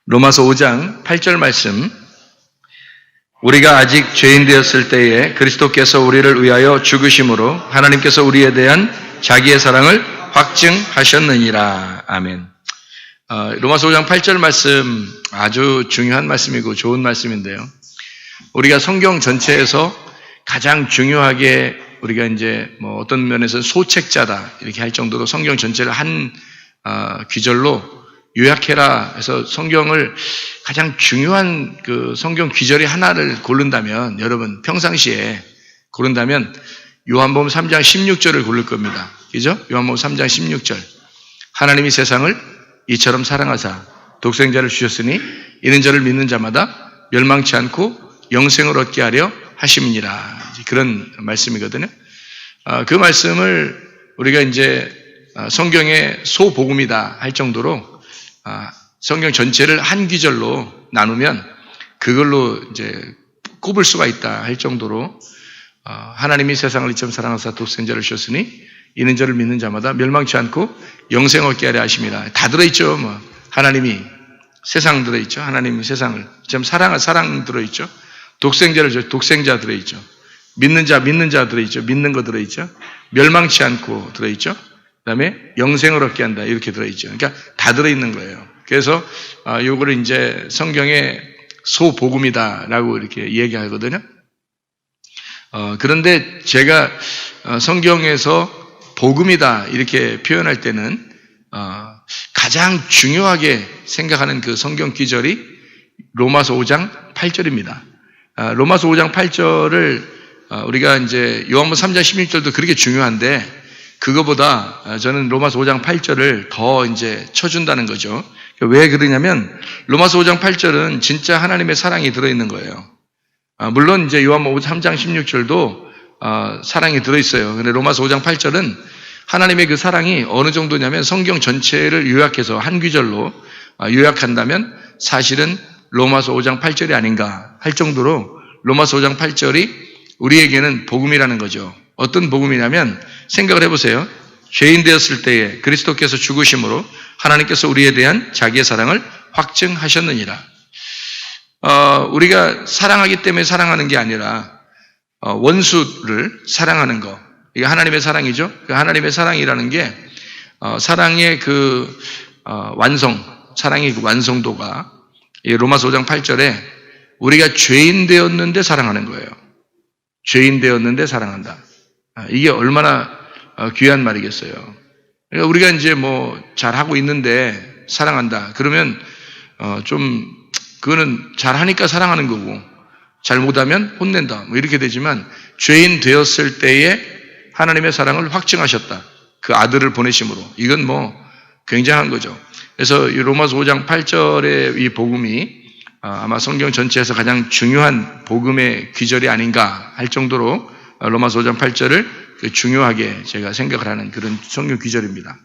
로마서 5장 8절 말씀, 우리가 아직 죄인 되었을 때에 그리스도께서 우리를 위하여 죽으심으로 하나님께서 우리에 대한 자기의 사랑을 확증하셨느니라. 아멘. 로마서 5장 8절 말씀 아주 중요한 말씀이고 좋은 말씀인데요. 우리가 성경 전체에서 가장 중요하게 우리가 이제 어떤 면에서 소책자다 이렇게 할 정도로 성경 전체를 한 귀절로 요약해라 해서 성경을 가장 중요한 그 성경 귀절이 하나를 고른다면, 여러분 평상시에 고른다면 요한복음 3장 16절을 고를 겁니다. 그죠? 요한복음 3장 16절. 하나님이 세상을 이처럼 사랑하사 독생자를 주셨으니 이는 저를 믿는 자마다 멸망치 않고 영생을 얻게 하려 하심이니라. 그런 말씀이거든요. 그 말씀을 우리가 이제 성경의 소복음이다 할 정도로 성경 전체를 한 귀절로 나누면 그걸로 이제 꼽을 수가 있다 할 정도로 하나님이 세상을 이처럼 사랑하사 독생자를 주셨으니 이는 저를 믿는 자마다 멸망치 않고 영생 얻게 하려 하심이라. 다 들어있죠. 하나님이 세상 들어있죠. 하나님이 세상을 이처럼 사랑할 사랑 들어있죠. 독생자를 줘 독생자 들어있죠. 믿는 자 들어있죠. 믿는 거 들어있죠. 멸망치 않고 들어있죠. 그 다음에 영생을 얻게 한다 이렇게 들어있죠. 그러니까 다 들어있는 거예요. 그래서 요거를 이제 성경의 소복음이다라고 이렇게 얘기하거든요. 그런데 제가 성경에서 복음이다 이렇게 표현할 때는 가장 중요하게 생각하는 그 성경 기절이 로마서 5장 8절입니다. 로마서 5장 8절을 우리가 이제 요한복음 3장 16절도 그렇게 중요한데 그거보다 저는 로마서 5장 8절을 더 이제 쳐준다는 거죠. 왜 그러냐면 로마서 5장 8절은 진짜 하나님의 사랑이 들어있는 거예요. 물론 이제 요한복음 3장 16절도 사랑이 들어있어요. 근데 로마서 5장 8절은 하나님의 그 사랑이 어느 정도냐면 성경 전체를 요약해서 한 귀절로 요약한다면 사실은 로마서 5장 8절이 아닌가 할 정도로 로마서 5장 8절이 우리에게는 복음이라는 거죠. 어떤 복음이냐면 생각을 해보세요. 죄인 되었을 때에 그리스도께서 죽으심으로 하나님께서 우리에 대한 자기의 사랑을 확증하셨느니라. 우리가 사랑하기 때문에 사랑하는 게 아니라 원수를 사랑하는 거, 이게 하나님의 사랑이죠. 그 하나님의 사랑이라는 게 사랑의 그 완성, 사랑의 그 완성도가 로마서 5장 8절에 우리가 죄인 되었는데 사랑하는 거예요. 죄인 되었는데 사랑한다. 이게 얼마나 귀한 말이겠어요. 그러니까 우리가 이제 잘하고 있는데 사랑한다. 그러면 그거는 잘하니까 사랑하는 거고 잘못하면 혼낸다. 이렇게 되지만 죄인 되었을 때에 하나님의 사랑을 확증하셨다. 그 아들을 보내심으로. 이건 굉장한 거죠. 그래서 이 로마서 5장 8절의 이 복음이 아마 성경 전체에서 가장 중요한 복음의 귀절이 아닌가 할 정도로 로마서 5장 8절을 중요하게 제가 생각을 하는 그런 성경 귀절입니다.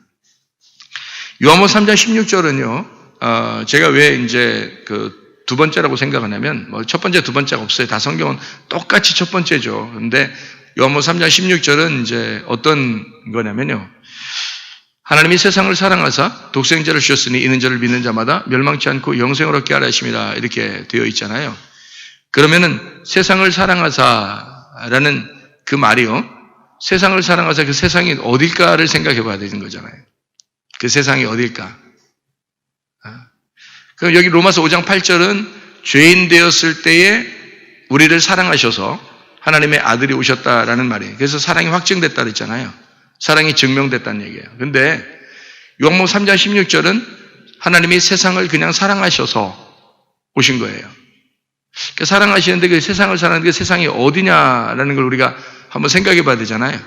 요한복음 3장 16절은요, 제가 왜 이제 두 번째라고 생각하냐면, 첫 번째, 두 번째가 없어요. 다 성경은 똑같이 첫 번째죠. 그런데 요한복음 3장 16절은 이제 어떤 거냐면요, 하나님이 세상을 사랑하사 독생자를 주셨으니 이는 저를 믿는 자마다 멸망치 않고 영생을 얻게 하려 하심이라 이렇게 되어 있잖아요. 그러면은 세상을 사랑하사라는 그 말이요, 세상을 사랑하사 그 세상이 어딜까를 생각해 봐야 되는 거잖아요. 그 세상이 어딜까? 그럼 여기 로마서 5장 8절은 죄인 되었을 때에 우리를 사랑하셔서 하나님의 아들이 오셨다라는 말이에요. 그래서 사랑이 확증됐다 그랬잖아요. 사랑이 증명됐다는 얘기예요. 근데 요한복음 3장 16절은 하나님이 세상을 그냥 사랑하셔서 오신 거예요. 그러니까 사랑하시는데 그 세상을 사랑하는데 그 세상이 어디냐라는 걸 우리가 한번 생각해 봐야 되잖아요.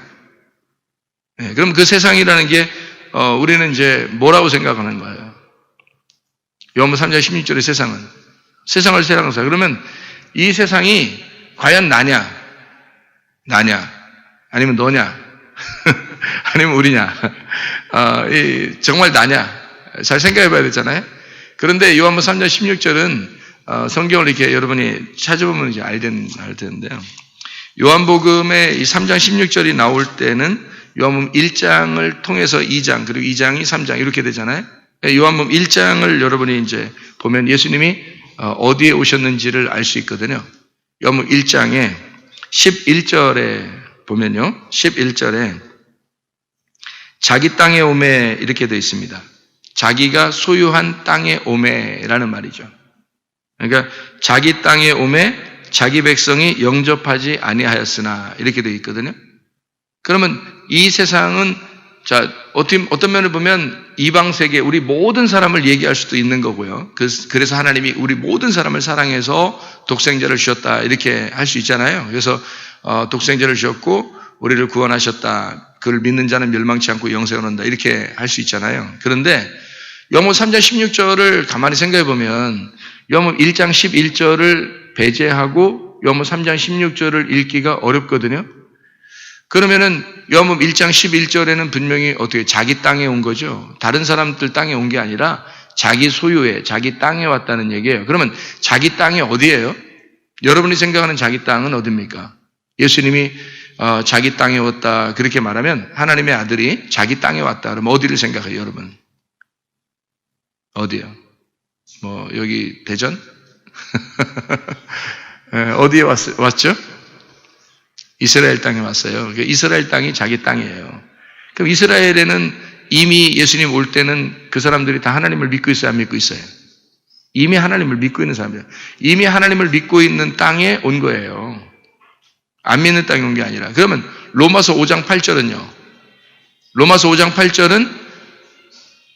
네, 그럼 그 세상이라는 게 우리는 이제 뭐라고 생각하는 거예요? 요한복음 3장 16절의 세상을 사랑하사. 그러면 이 세상이 과연 나냐 아니면 너냐 아니면 우리냐, 정말 나냐, 잘 생각해 봐야 되잖아요. 그런데 요한복음 3장 16절은 성경을 이렇게 여러분이 찾아보면 이제 알 텐데요. 요한복음의 이 3장 16절이 나올 때는 요한복음 1장을 통해서 2장, 그리고 2장이 3장 이렇게 되잖아요. 요한복음 1장을 여러분이 이제 보면 예수님이 어디에 오셨는지를 알 수 있거든요. 요한복음 1장에 11절에 보면요. 11절에 자기 땅에 오매 이렇게 되어 있습니다. 자기가 소유한 땅에 오매라는 말이죠. 그러니까 자기 땅에 오매 자기 백성이 영접하지 아니하였으나 이렇게 되어 있거든요. 그러면 이 세상은 자 어떤 면을 보면 이방 세계 우리 모든 사람을 얘기할 수도 있는 거고요. 그래서 하나님이 우리 모든 사람을 사랑해서 독생자를 주셨다 이렇게 할 수 있잖아요. 그래서 독생자를 주셨고 우리를 구원하셨다. 그를 믿는 자는 멸망치 않고 영생을 얻는다 이렇게 할 수 있잖아요. 그런데 요한복음 3장 16절을 가만히 생각해 보면 요한복음 1장 11절을 배제하고 요한복음 3장 16절을 읽기가 어렵거든요. 그러면은 요한복음 1장 11절에는 분명히 어떻게 자기 땅에 온 거죠. 다른 사람들 땅에 온 게 아니라 자기 소유에 자기 땅에 왔다는 얘기예요. 그러면 자기 땅이 어디예요? 여러분이 생각하는 자기 땅은 어디입니까? 예수님이 자기 땅에 왔다 그렇게 말하면 하나님의 아들이 자기 땅에 왔다 그러면 어디를 생각해요, 여러분? 어디요? 뭐 여기 대전? 어디에 왔죠? 이스라엘 땅에 왔어요. 이스라엘 땅이 자기 땅이에요. 그럼 이스라엘에는 이미 예수님 올 때는 그 사람들이 다 하나님을 믿고 있어요, 안 믿고 있어요? 이미 하나님을 믿고 있는 사람들, 이미 하나님을 믿고 있는 땅에 온 거예요. 안 믿는 땅에 온 게 아니라. 그러면 로마서 5장 8절은요. 로마서 5장 8절은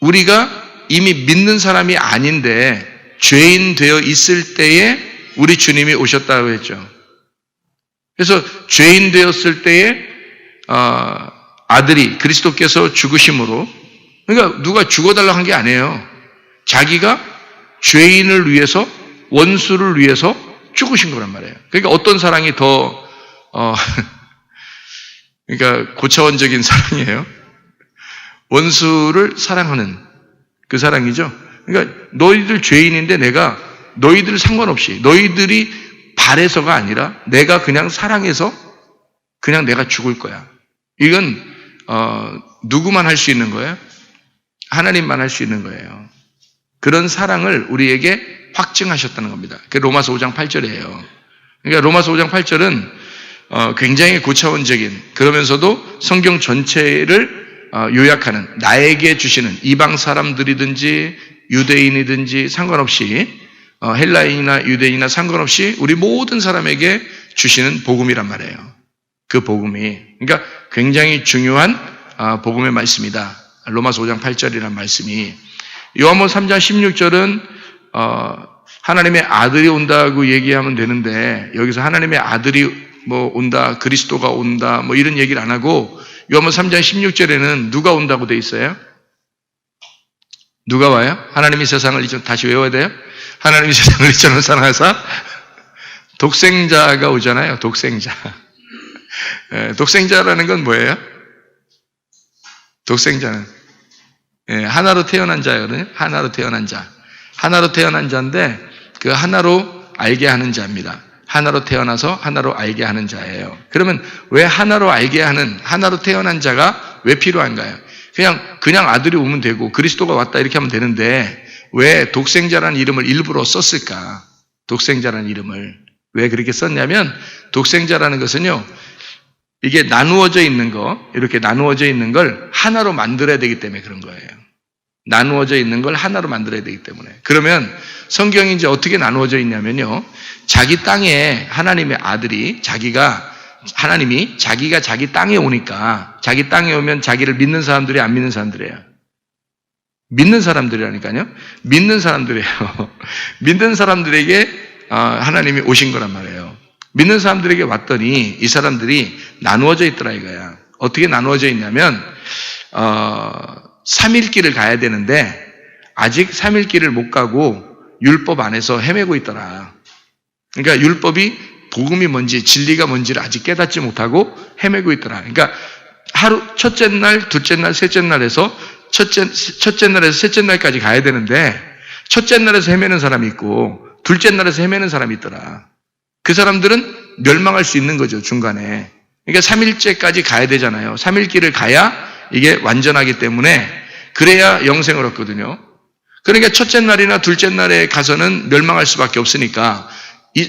우리가 이미 믿는 사람이 아닌데 죄인 되어 있을 때에 우리 주님이 오셨다고 했죠. 그래서 죄인 되었을 때에 아들이 그리스도께서 죽으심으로, 그러니까 누가 죽어달라고 한 게 아니에요. 자기가 죄인을 위해서, 원수를 위해서 죽으신 거란 말이에요. 그러니까 어떤 사랑이 더 그러니까 고차원적인 사랑이에요. 원수를 사랑하는 그 사랑이죠. 그러니까 너희들 죄인인데 내가 너희들 상관없이 너희들이 바래서가 아니라 내가 그냥 사랑해서 그냥 내가 죽을 거야. 이건 누구만 할 수 있는 거예요? 하나님만 할 수 있는 거예요. 그런 사랑을 우리에게 확증하셨다는 겁니다. 그게 로마서 5장 8절이에요. 그러니까 로마서 5장 8절은 굉장히 고차원적인 그러면서도 성경 전체를 요약하는 나에게 주시는 이방 사람들이든지 유대인이든지 상관없이 헬라인이나 유대인이나 상관없이 우리 모든 사람에게 주시는 복음이란 말이에요. 그 복음이 그러니까 굉장히 중요한 복음의 말씀이다. 로마서 5장 8절이라는 말씀이 요한복음 3장 16절은 하나님의 아들이 온다고 얘기하면 되는데 여기서 하나님의 아들이 뭐 온다, 그리스도가 온다 뭐 이런 얘기를 안 하고 요한복음 3장 16절에는 누가 온다고 돼 있어요? 누가 와요? 하나님이 세상을 다시 외워야 돼요? 하나님이 세상을 이처럼 사랑하사 독생자가 오잖아요. 독생자. 독생자라는 건 뭐예요? 독생자는 하나로 태어난 자거든요. 하나로 태어난 자. 하나로 태어난 자인데 그 하나로 알게 하는 자입니다. 하나로 태어나서 하나로 알게 하는 자예요. 그러면 왜 하나로 알게 하는 하나로 태어난 자가 왜 필요한가요? 그냥 아들이 오면 되고 그리스도가 왔다 이렇게 하면 되는데 왜 독생자라는 이름을 일부러 썼을까? 독생자라는 이름을 왜 그렇게 썼냐면 독생자라는 것은요. 이게 나누어져 있는 거, 이렇게 나누어져 있는 걸 하나로 만들어야 되기 때문에 그런 거예요. 나누어져 있는 걸 하나로 만들어야 되기 때문에. 그러면 성경이 이제 어떻게 나누어져 있냐면요. 자기 땅에 하나님의 아들이 하나님이 자기가 자기 땅에 오니까 자기 땅에 오면 자기를 믿는 사람들이 안 믿는 사람들이에요. 믿는 사람들이라니까요. 믿는 사람들이에요. 믿는 사람들에게 하나님이 오신 거란 말이에요. 믿는 사람들에게 왔더니 이 사람들이 나누어져 있더라 이거야. 어떻게 나누어져 있냐면 3일길을 가야 되는데 아직 3일길을 못 가고 율법 안에서 헤매고 있더라. 그러니까 율법이 복음이 뭔지 진리가 뭔지를 아직 깨닫지 못하고 헤매고 있더라. 그러니까 하루 첫째 날, 둘째 날, 셋째 날에서 첫째 날에서 셋째 날까지 가야 되는데 첫째 날에서 헤매는 사람이 있고 둘째 날에서 헤매는 사람이 있더라. 그 사람들은 멸망할 수 있는 거죠, 중간에. 그러니까 3일째까지 가야 되잖아요. 3일 길을 가야 이게 완전하기 때문에 그래야 영생을 얻거든요. 그러니까 첫째 날이나 둘째 날에 가서는 멸망할 수밖에 없으니까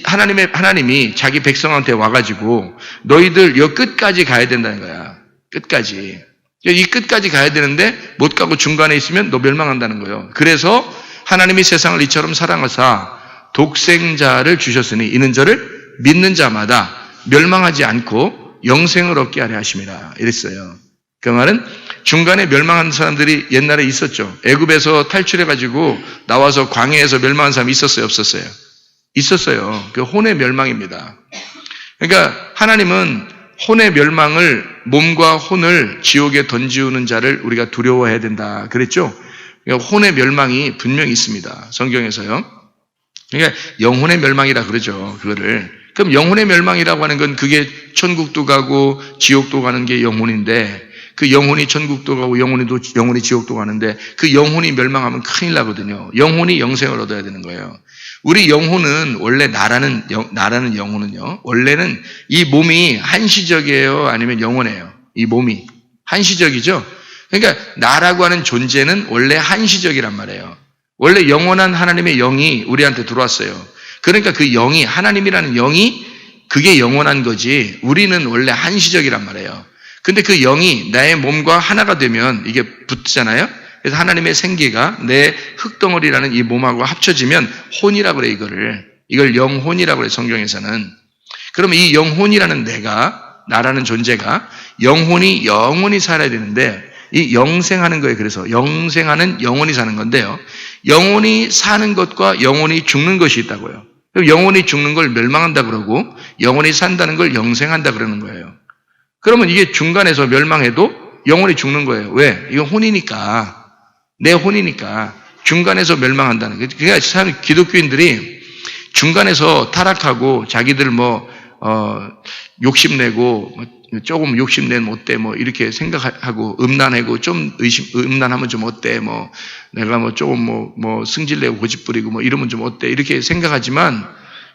하나님이 자기 백성한테 와가지고 너희들 여 끝까지 가야 된다는 거야. 끝까지. 이 끝까지 가야 되는데 못 가고 중간에 있으면 너 멸망한다는 거예요. 그래서 하나님이 세상을 이처럼 사랑하사 독생자를 주셨으니 이는 저를 믿는 자마다 멸망하지 않고 영생을 얻게 하려 하심이라 이랬어요. 그 말은 중간에 멸망한 사람들이 옛날에 있었죠. 애굽에서 탈출해가지고 나와서 광야에서 멸망한 사람이 있었어요, 없었어요? 있었어요. 그 혼의 멸망입니다. 그러니까 하나님은 혼의 멸망을, 몸과 혼을 지옥에 던지우는 자를 우리가 두려워해야 된다 그랬죠. 그러니까 혼의 멸망이 분명히 있습니다. 성경에서요. 그러니까 영혼의 멸망이라 그러죠. 그거를. 그럼 영혼의 멸망이라고 하는 건 그게 천국도 가고 지옥도 가는 게 영혼인데, 그 영혼이 천국도 가고 영혼이 지옥도 가는데 그 영혼이 멸망하면 큰일 나거든요. 영혼이 영생을 얻어야 되는 거예요. 우리 영혼은 원래 나라는 영혼은요. 원래는 이 몸이 한시적이에요, 아니면 영원해요? 이 몸이 한시적이죠. 그러니까 나라고 하는 존재는 원래 한시적이란 말이에요. 원래 영원한 하나님의 영이 우리한테 들어왔어요. 그러니까 그 영이, 하나님이라는 영이 그게 영원한 거지, 우리는 원래 한시적이란 말이에요. 근데 그 영이 나의 몸과 하나가 되면 이게 붙잖아요. 그래서 하나님의 생기가 내 흙덩어리라는 이 몸하고 합쳐지면 혼이라고 그래. 이걸 영혼이라고 그래, 성경에서는. 그러면 이 영혼이라는 내가, 나라는 존재가 영혼이 영원히 살아야 되는데 이 영생하는 거예요. 그래서 영생하는 영혼이 사는 건데요. 영혼이 사는 것과 영혼이 죽는 것이 있다고요. 영혼이 죽는 걸 멸망한다 그러고 영혼이 산다는 걸 영생한다 그러는 거예요. 그러면 이게 중간에서 멸망해도 영혼이 죽는 거예요. 왜? 이건 혼이니까. 내 혼이니까 중간에서 멸망한다는 거예요. 그러니까 참 기독교인들이 중간에서 타락하고 자기들 욕심내고 조금 욕심내면 어때 이렇게 생각하고 음란하고 좀 음란하면 좀 어때 내가 조금 승질내고 고집부리고 이러면 좀 어때 이렇게 생각하지만,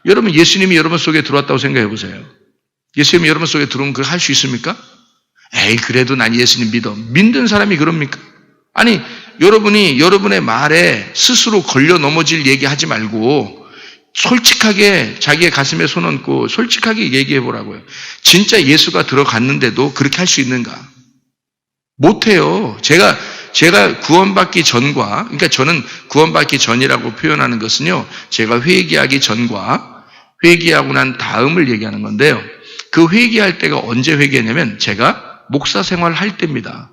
여러분 예수님이 여러분 속에 들어왔다고 생각해 보세요. 예수님이 여러분 속에 들어오면 그걸 할 수 있습니까? 에이, 그래도 난 예수님 믿어. 믿는 사람이 그럽니까? 아니, 여러분이 여러분의 말에 스스로 걸려 넘어질 얘기하지 말고 솔직하게 자기의 가슴에 손 얹고 솔직하게 얘기해 보라고요. 진짜 예수가 들어갔는데도 그렇게 할 수 있는가? 못해요. 제가 구원받기 전과, 그러니까 저는 구원받기 전이라고 표현하는 것은요, 제가 회개하기 전과 회개하고 난 다음을 얘기하는 건데요. 그 회개할 때가 언제 회개냐면 제가 목사 생활할 때입니다.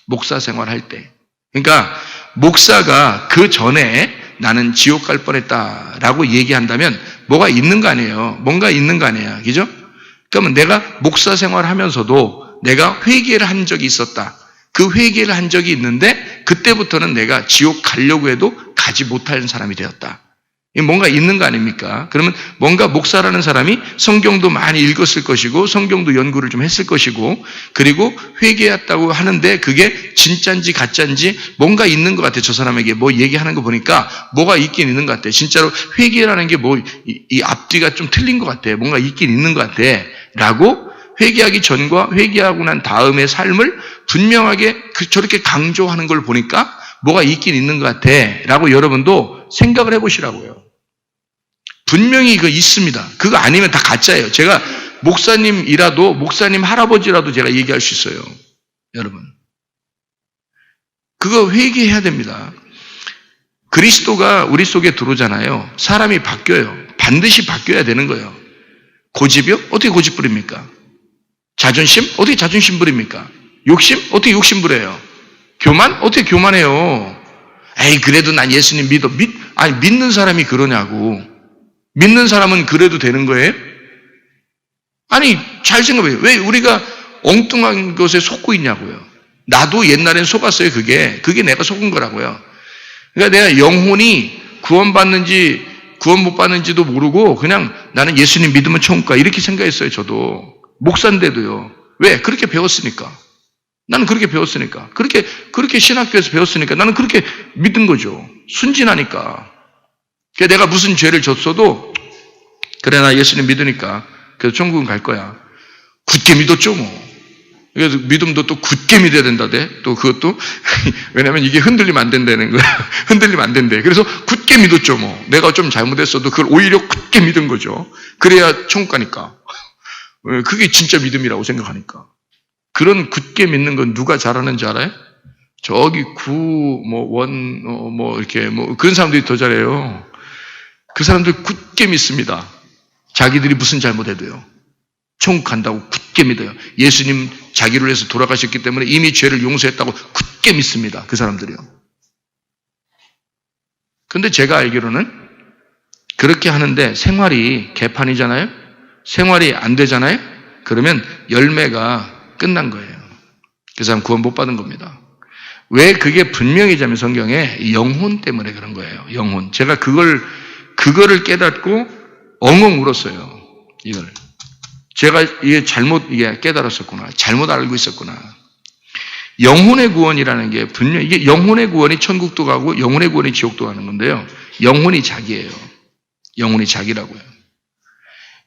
목사 생활할 때. 그러니까 목사가 그 전에 나는 지옥 갈 뻔했다라고 얘기한다면 뭐가 있는 거 아니에요. 뭔가 있는 거 아니에요. 그죠? 그러면 내가 목사 생활하면서도 내가 회개를 한 적이 있었다. 그 회개를 한 적이 있는데 그때부터는 내가 지옥 가려고 해도 가지 못하는 사람이 되었다. 뭔가 있는 거 아닙니까? 그러면 뭔가 목사라는 사람이 성경도 많이 읽었을 것이고 성경도 연구를 좀 했을 것이고, 그리고 회개했다고 하는데 그게 진짜인지 가짜인지 뭔가 있는 것 같아. 저 사람에게 얘기하는 거 보니까 뭐가 있긴 있는 것 같아. 진짜로 회개라는 게 이 앞뒤가 좀 틀린 것 같아. 뭔가 있긴 있는 것 같아. 라고 회개하기 전과 회개하고 난 다음의 삶을 분명하게 저렇게 강조하는 걸 보니까 뭐가 있긴 있는 것 같아. 라고 여러분도 생각을 해보시라고요. 분명히 이거 있습니다. 그거 아니면 다 가짜예요. 제가 목사님이라도, 목사님 할아버지라도 제가 얘기할 수 있어요. 여러분. 그거 회개해야 됩니다. 그리스도가 우리 속에 들어오잖아요. 사람이 바뀌어요. 반드시 바뀌어야 되는 거예요. 고집이요? 어떻게 고집 부립니까? 자존심? 어떻게 자존심 부립니까? 욕심? 어떻게 욕심 부려요? 교만? 어떻게 교만해요? 에이, 그래도 난 예수님 믿어. 믿는 사람이 그러냐고. 믿는 사람은 그래도 되는 거예요? 아니, 잘 생각해요. 왜 우리가 엉뚱한 것에 속고 있냐고요. 나도 옛날엔 속았어요. 그게 내가 속은 거라고요. 그러니까 내가 영혼이 구원받는지 구원 못 받는지도 모르고 그냥 나는 예수님 믿으면 천국 가 이렇게 생각했어요. 저도. 목사인데도요. 왜? 그렇게 배웠으니까. 나는 그렇게 배웠으니까. 그렇게 신학교에서 배웠으니까 나는 그렇게 믿은 거죠. 순진하니까. 그러니까 내가 무슨 죄를 졌어도 그래, 나 예수님 믿으니까 그래서 천국은 갈 거야. 굳게 믿었죠, 뭐. 그래서 믿음도 또 굳게 믿어야 된다대. 또 그것도 왜냐면 이게 흔들리면 안 된다는 거야. 흔들리면 안 된대. 그래서 굳게 믿었죠. 뭐 내가 좀 잘못했어도 그걸 오히려 굳게 믿은 거죠. 그래야 천국 가니까. 그게 진짜 믿음이라고 생각하니까. 그런 굳게 믿는 건 누가 잘하는지 알아요? 저기 이렇게 그런 사람들이 더 잘해요. 그 사람들 굳게 믿습니다. 자기들이 무슨 잘못해도요. 천국 간다고 굳게 믿어요. 예수님 자기를 위해서 돌아가셨기 때문에 이미 죄를 용서했다고 굳게 믿습니다. 그 사람들이요. 근데 제가 알기로는 그렇게 하는데 생활이 개판이잖아요? 생활이 안 되잖아요? 그러면 열매가 끝난 거예요. 그 사람 구원 못 받은 겁니다. 왜 그게 분명히 자면 성경에 영혼 때문에 그런 거예요. 영혼. 제가 그거를 깨닫고 엉엉 울었어요. 이걸. 제가 이게 깨달았었구나. 잘못 알고 있었구나. 영혼의 구원이라는 게 분명히 이게 영혼의 구원이 천국도 가고 영혼의 구원이 지옥도 가는 건데요. 영혼이 자기예요. 영혼이 자기라고요.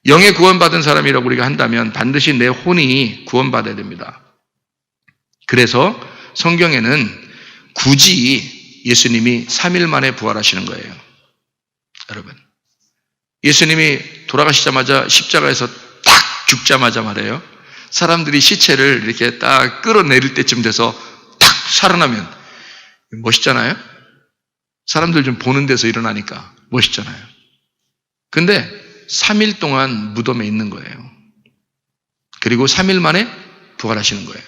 영의 구원받은 사람이라고 우리가 한다면 반드시 내 혼이 구원받아야 됩니다. 그래서 성경에는 굳이 예수님이 3일 만에 부활하시는 거예요. 여러분. 예수님이 돌아가시자마자 십자가에서 딱 죽자마자 말해요. 사람들이 시체를 이렇게 딱 끌어내릴 때쯤 돼서 탁 살아나면 멋있잖아요? 사람들 좀 보는 데서 일어나니까 멋있잖아요. 근데 3일 동안 무덤에 있는 거예요. 그리고 3일 만에 부활하시는 거예요.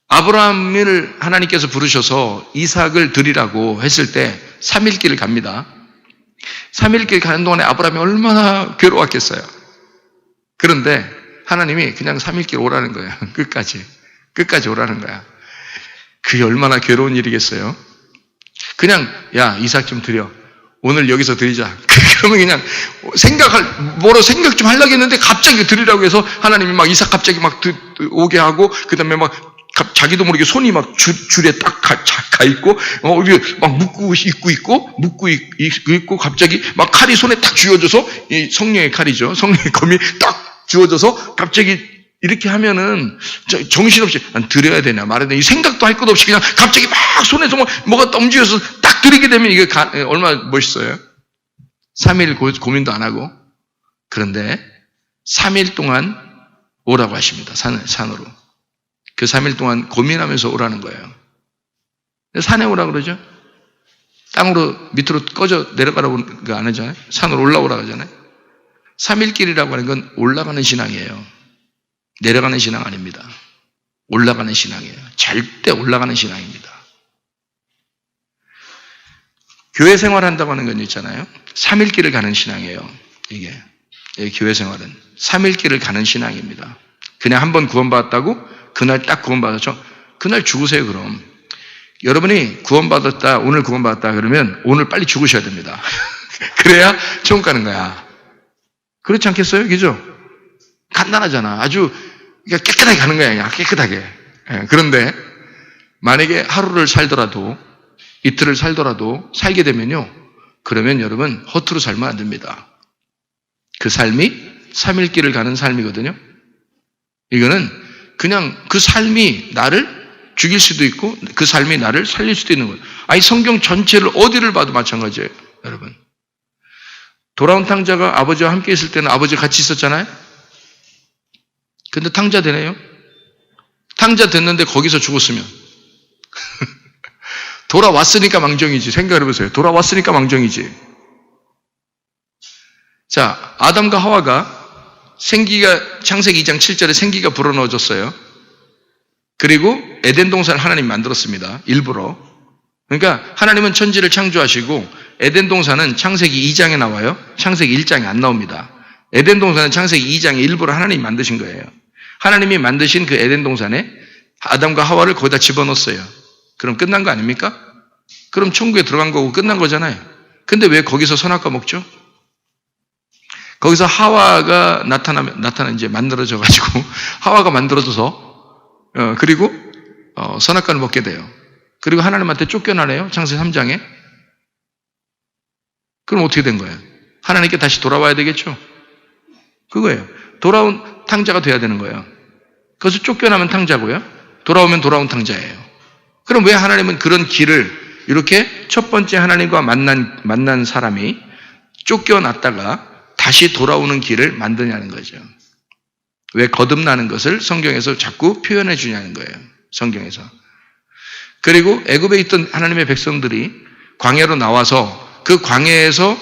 아브라함을 하나님께서 부르셔서 이삭을 드리라고 했을 때 3일 길을 갑니다. 3일 길 가는 동안에 아브라함이 얼마나 괴로웠겠어요. 그런데 하나님이 그냥 3일 길 오라는 거예요. 끝까지 오라는 거야. 그게 얼마나 괴로운 일이겠어요. 그냥 야 이삭 좀 드려. 오늘 여기서 드리자. 그러면 그냥 생각 좀 하려고 했는데 갑자기 드리라고 해서 하나님이 막 이삭 갑자기 막 오게 하고 그 다음에 막 자기도 모르게 손이 막 줄에 딱 가 있고, 막 묶고 있고, 갑자기 막 칼이 손에 딱 쥐어져서, 이 성령의 칼이죠. 성령의 검이 딱 쥐어져서 갑자기 이렇게 하면은 정신없이 난 드려야 되냐 말아야 되냐 이 생각도 할 것 없이 그냥 갑자기 막 손에서 뭐가 넘겨서 딱 드리게 되면 이게 얼마나 멋있어요. 3일 고민도 안 하고. 그런데 3일 동안 오라고 하십니다. 산으로. 그 3일 동안 고민하면서 오라는 거예요. 산에 오라 그러죠? 땅으로 밑으로 꺼져 내려가라고 안 하잖아요? 산으로 올라오라고 하잖아요? 3일길이라고 하는 건 올라가는 신앙이에요. 내려가는 신앙 아닙니다. 올라가는 신앙이에요. 절대 올라가는 신앙입니다. 교회 생활한다고 하는 건 있잖아요. 3일길을 가는 신앙이에요. 이게 교회 생활은 3일길을 가는 신앙입니다. 그냥 한번 구원받았다고 그날 딱 구원받았죠. 그날 죽으세요. 그럼 여러분이 구원받았다 오늘 구원받았다 그러면 오늘 빨리 죽으셔야 됩니다. 그래야 천국 가는 거야. 그렇지 않겠어요? 그죠? 간단하잖아. 아주 깨끗하게 가는 거야. 그냥 깨끗하게. 그런데 만약에 하루를 살더라도 이틀을 살더라도 살게 되면요. 그러면 여러분 허투루 살면 안 됩니다. 그 삶이 3일길을 가는 삶이거든요. 이거는 그냥 그 삶이 나를 죽일 수도 있고 그 삶이 나를 살릴 수도 있는 거예요. 아니 성경 전체를 어디를 봐도 마찬가지예요. 여러분. 돌아온 탕자가 아버지와 함께 있을 때는 아버지가 같이 있었잖아요. 근데 탕자 되네요. 탕자 됐는데 거기서 죽었으면 돌아왔으니까 망정이지. 생각을 해보세요. 돌아왔으니까 망정이지. 자, 아담과 하와가 창세기 2장 7절에 생기가 불어넣어졌어요. 그리고 에덴 동산을 하나님이 만들었습니다. 일부러. 그러니까 하나님은 천지를 창조하시고 에덴 동산은 창세기 2장에 나와요. 창세기 1장에 안 나옵니다. 에덴 동산은 창세기 2장에 일부러 하나님이 만드신 거예요. 하나님이 만드신 그 에덴 동산에 아담과 하와를 거기다 집어넣었어요. 그럼 끝난 거 아닙니까? 그럼 천국에 들어간 거고 끝난 거잖아요. 근데 왜 거기서 선악과 먹죠? 거기서 하와가 이제 만들어져가지고, 하와가 만들어져서, 그리고, 선악과를 먹게 돼요. 그리고 하나님한테 쫓겨나네요. 창세기 3장에. 그럼 어떻게 된 거예요? 하나님께 다시 돌아와야 되겠죠? 그거예요. 돌아온 탕자가 돼야 되는 거예요. 그래서 쫓겨나면 탕자고요. 돌아오면 돌아온 탕자예요. 그럼 왜 하나님은 그런 길을 이렇게 첫 번째 하나님과 만난 사람이 쫓겨났다가 다시 돌아오는 길을 만드냐는 거죠. 왜 거듭나는 것을 성경에서 자꾸 표현해 주냐는 거예요. 성경에서. 그리고 애굽에 있던 하나님의 백성들이 광야로 나와서 그 광야에서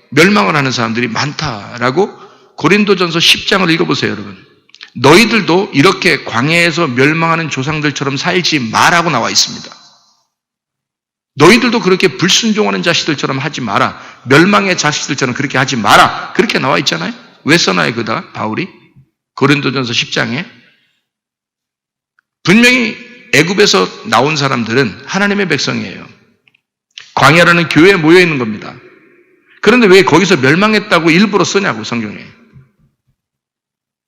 멸망을 하는 사람들이 많다라고 고린도전서 10장을 읽어보세요, 여러분. 너희들도 이렇게 광야에서 멸망하는 조상들처럼 살지 마라고 나와 있습니다. 너희들도 그렇게 불순종하는 자식들처럼 하지 마라. 멸망의 자식들처럼 그렇게 하지 마라. 그렇게 나와 있잖아요. 왜 써놔요, 그다 바울이? 고린도전서 10장에. 분명히 애굽에서 나온 사람들은 하나님의 백성이에요. 광야라는 교회에 모여 있는 겁니다. 그런데 왜 거기서 멸망했다고 일부러 쓰냐고, 성경에.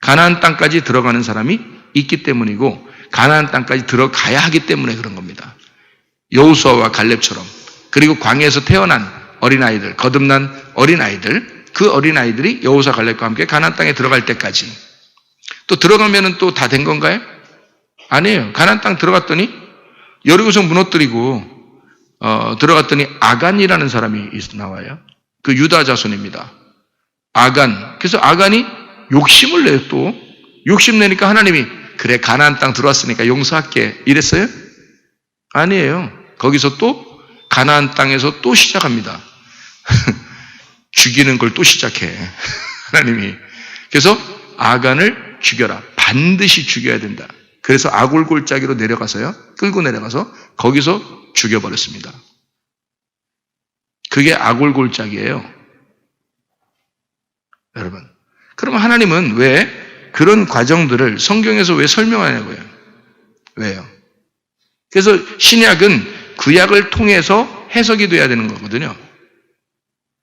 가나안 땅까지 들어가는 사람이 있기 때문이고 가나안 땅까지 들어가야 하기 때문에 그런 겁니다. 여호수아와 갈렙처럼. 그리고 광야에서 태어난 어린아이들, 거듭난 어린아이들, 그 어린아이들이 여호수아 갈렙과 함께 가나안 땅에 들어갈 때까지. 또 들어가면은 또 다 된 건가요? 아니에요. 가나안 땅 들어갔더니 여리고성 무너뜨리고 들어갔더니 아간이라는 사람이 나와요. 그 유다 자손입니다. 아간. 그래서 아간이 욕심을 내요. 또 욕심내니까 하나님이 그래 가나안 땅 들어왔으니까 용서할게 이랬어요? 아니에요. 거기서 또 가나안 땅에서 또 시작합니다. 죽이는 걸 또 시작해. 하나님이. 그래서 아간을 죽여라. 반드시 죽여야 된다. 그래서 아골골짜기로 내려가서요. 끌고 내려가서 거기서 죽여버렸습니다. 그게 아골골짜기예요. 여러분. 그러면 하나님은 왜 그런 과정들을 성경에서 왜 설명하냐고요? 왜요? 그래서 신약은 구약을 통해서 해석이 돼야 되는 거거든요.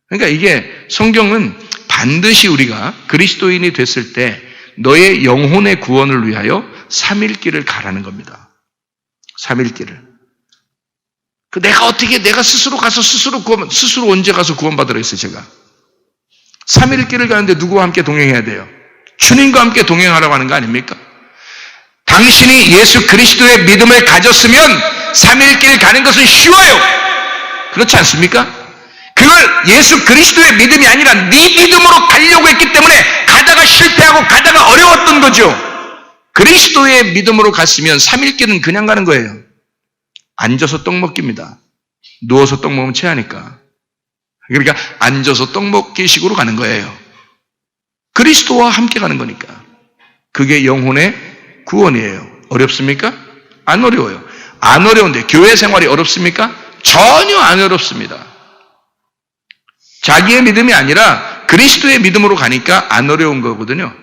그러니까 이게 성경은 반드시 우리가 그리스도인이 됐을 때 너의 영혼의 구원을 위하여 3일길을 가라는 겁니다. 3일길을. 내가 스스로 가서 스스로 언제 가서 구원받으라 했어요, 제가. 3일길을 가는데 누구와 함께 동행해야 돼요? 주님과 함께 동행하라고 하는 거 아닙니까? 당신이 예수 그리스도의 믿음을 가졌으면 3일길 가는 것은 쉬워요. 그렇지 않습니까? 그걸 예수 그리스도의 믿음이 아니라 네 믿음으로 가려고 했기 때문에 가다가 실패하고 가다가 어려웠던 거죠. 그리스도의 믿음으로 갔으면 3일길은 그냥 가는 거예요. 앉아서 떡 먹기입니다. 누워서 떡 먹으면 체하니까. 그러니까 앉아서 떡 먹기식으로 가는 거예요. 그리스도와 함께 가는 거니까. 그게 영혼의 구원이에요. 어렵습니까? 안 어려워요. 안 어려운데 교회 생활이 어렵습니까? 전혀 안 어렵습니다. 자기의 믿음이 아니라 그리스도의 믿음으로 가니까 안 어려운 거거든요.